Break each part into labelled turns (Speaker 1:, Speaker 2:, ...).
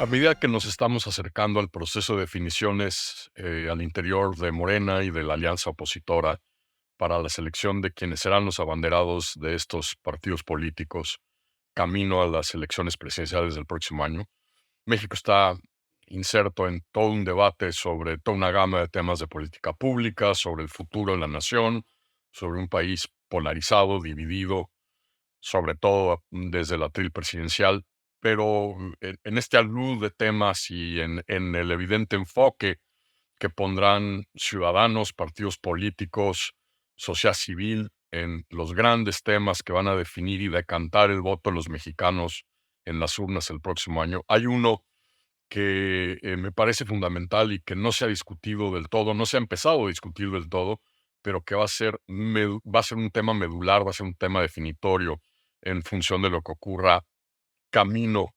Speaker 1: A medida que nos estamos acercando al proceso de definiciones al interior de Morena y de la alianza opositora para la selección de quienes serán los abanderados de estos partidos políticos camino a las elecciones presidenciales del próximo año, México está inserto en todo un debate sobre toda una gama de temas de política pública, sobre el futuro de la nación, sobre un país polarizado, dividido, sobre todo desde el atril presidencial, pero en este alud de temas y en el evidente enfoque que pondrán ciudadanos, partidos políticos, sociedad civil en los grandes temas que van a definir y decantar el voto de los mexicanos en las urnas el próximo año. Hay uno que me parece fundamental y que no se ha discutido del todo, no se ha empezado a discutir del todo, pero que va a ser un tema medular, va a ser un tema definitorio en función de lo que ocurra camino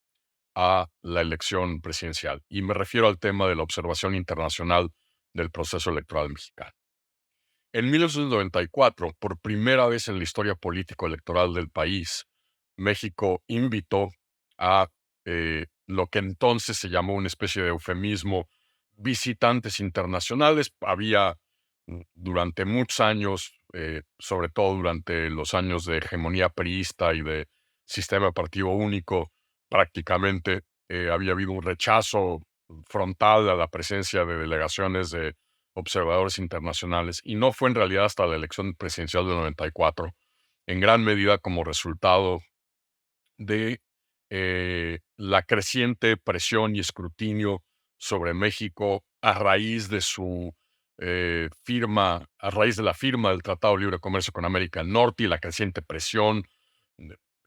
Speaker 1: a la elección presidencial. Y me refiero al tema de la observación internacional del proceso electoral mexicano. En 1994, por primera vez en la historia político-electoral del país, México invitó a lo que entonces se llamó una especie de eufemismo, visitantes internacionales. Había durante muchos años, sobre todo durante los años de hegemonía priista y de sistema de partido único, prácticamente había habido un rechazo frontal a la presencia de delegaciones de observadores internacionales, y no fue en realidad hasta la elección presidencial del 94, en gran medida como resultado de la creciente presión y escrutinio sobre México a raíz de a raíz de la firma del Tratado de Libre Comercio con América del Norte y la creciente presión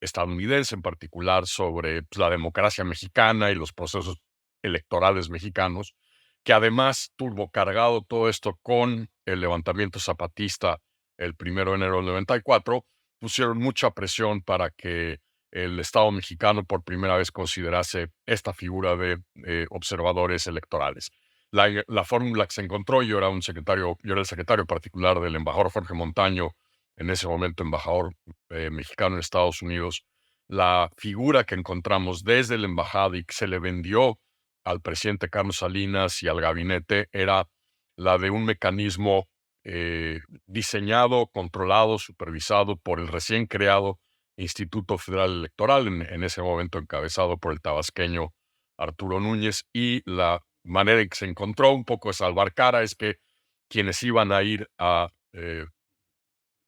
Speaker 1: estadounidense en particular sobre pues, la democracia mexicana y los procesos electorales mexicanos, que además turbocargado todo esto con el levantamiento zapatista el 1 de enero del 94, pusieron mucha presión para que el Estado mexicano por primera vez considerase esta figura de observadores electorales. La fórmula que se encontró, yo era el secretario particular del embajador Jorge Montaño, en ese momento embajador mexicano en Estados Unidos. La figura que encontramos desde la embajada y que se le vendió al presidente Carlos Salinas y al gabinete era la de un mecanismo diseñado, controlado, supervisado por el recién creado Instituto Federal Electoral, en ese momento encabezado por el tabasqueño Arturo Núñez, y la manera en que se encontró un poco de salvar cara es que quienes iban a ir a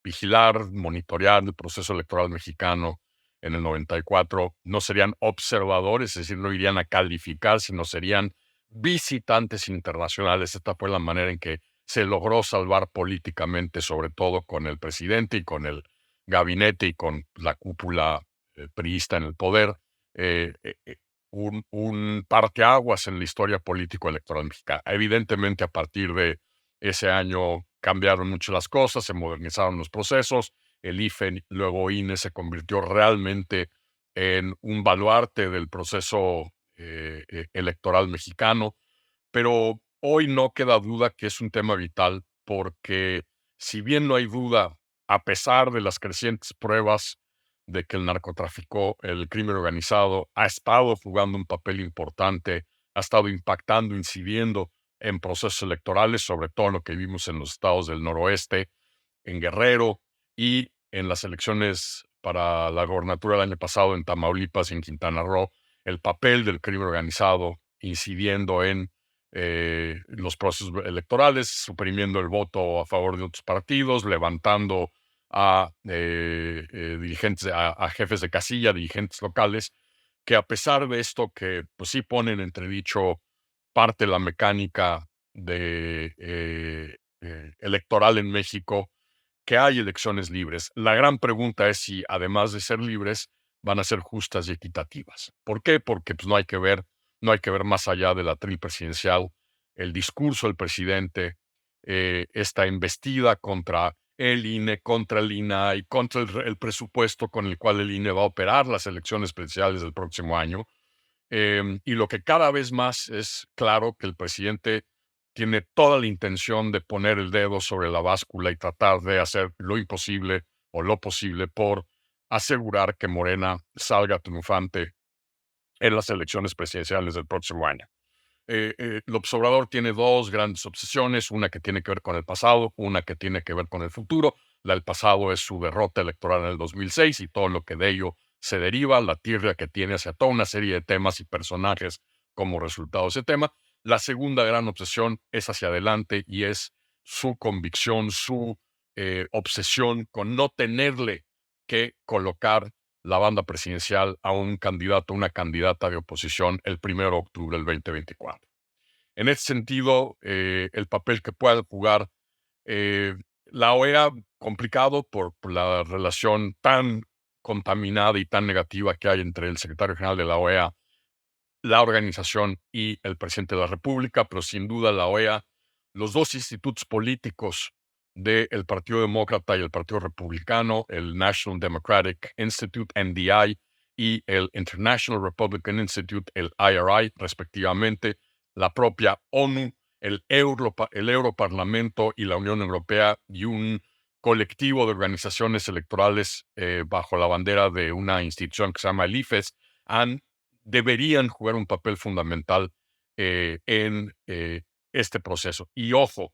Speaker 1: vigilar, monitorear el proceso electoral mexicano en el 94 no serían observadores, es decir, no irían a calificar, sino serían visitantes internacionales. Esta fue la manera en que se logró salvar políticamente, sobre todo con el presidente y con el gabinete y con la cúpula priista en el poder, eh, eh, eh, un parteaguas en la historia político-electoral mexicana. Evidentemente, a partir de ese año cambiaron mucho las cosas, se modernizaron los procesos, el IFE, luego INE, se convirtió realmente en un baluarte del proceso electoral mexicano, pero hoy no queda duda que es un tema vital porque si bien no hay duda, a pesar de las crecientes pruebas de que el narcotráfico, el crimen organizado, ha estado jugando un papel importante, ha estado impactando, incidiendo en procesos electorales, sobre todo lo que vimos en los estados del noroeste, en Guerrero y en las elecciones para la gobernatura del año pasado en Tamaulipas y en Quintana Roo, el papel del crimen organizado incidiendo en los procesos electorales, suprimiendo el voto a favor de otros partidos, levantando a dirigentes, a jefes de casilla, dirigentes locales, que a pesar de esto que pues sí ponen en entredicho parte de la mecánica de, electoral en México, que hay elecciones libres. La gran pregunta es si, además de ser libres, van a ser justas y equitativas. ¿Por qué? Porque pues, no hay que ver más allá de la atril presidencial, el discurso del presidente, esta embestida contra el INE, contra el INAI, contra el presupuesto con el cual el INE va a operar las elecciones presidenciales del próximo año. Y lo que cada vez más es claro que el presidente tiene toda la intención de poner el dedo sobre la báscula y tratar de hacer lo imposible o lo posible por asegurar que Morena salga triunfante en las elecciones presidenciales del próximo año. El observador tiene dos grandes obsesiones, una que tiene que ver con el pasado, una que tiene que ver con el futuro. La del pasado es su derrota electoral en el 2006 y todo lo que de ello se deriva, la tirria que tiene hacia toda una serie de temas y personajes como resultado de ese tema. La segunda gran obsesión es hacia adelante y es su convicción, su obsesión con no tenerle que colocar la banda presidencial a un candidato, una candidata de oposición el 1 de octubre del 2024. En ese sentido, el papel que pueda jugar eh, la OEA, complicado por la relación tan contaminada y tan negativa que hay entre el secretario general de la OEA, la organización y el presidente de la República, pero sin duda la OEA, los dos institutos políticos del Partido Demócrata y el Partido Republicano, el National Democratic Institute, NDI, y el International Republican Institute, el IRI, respectivamente, la propia ONU, el Europarlamento y la Unión Europea y un colectivo de organizaciones electorales bajo la bandera de una institución que se llama el IFES, deberían jugar un papel fundamental en este proceso. Y ojo,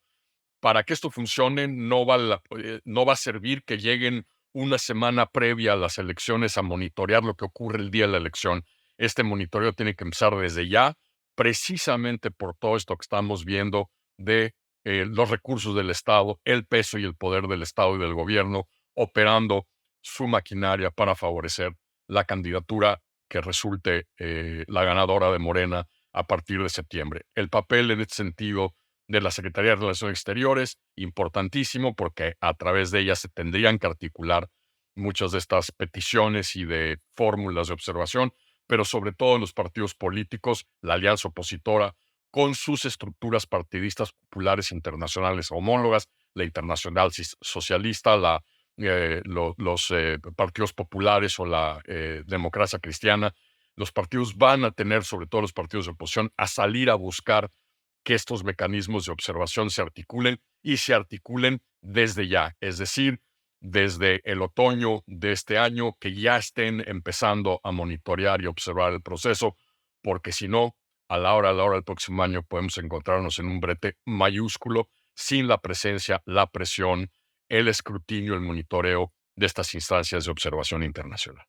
Speaker 1: para que esto funcione no va a servir que lleguen una semana previa a las elecciones a monitorear lo que ocurre el día de la elección. Este monitoreo tiene que empezar desde ya, precisamente por todo esto que estamos viendo de los recursos del Estado, el peso y el poder del Estado y del gobierno operando su maquinaria para favorecer la candidatura que resulte la ganadora de Morena a partir de septiembre. El papel en este sentido de la Secretaría de Relaciones Exteriores, importantísimo, porque a través de ella se tendrían que articular muchas de estas peticiones y de fórmulas de observación, pero sobre todo en los partidos políticos, la alianza opositora, con sus estructuras partidistas populares internacionales homólogas, la Internacional Socialista, los partidos populares o la democracia cristiana. Los partidos van a tener, sobre todo los partidos de oposición, a salir a buscar que estos mecanismos de observación se articulen y se articulen desde ya, es decir, desde el otoño de este año, que ya estén empezando a monitorear y observar el proceso, porque si no, a la hora del próximo año podemos encontrarnos en un brete mayúsculo sin la presencia, la presión, el escrutinio, el monitoreo de estas instancias de observación internacional.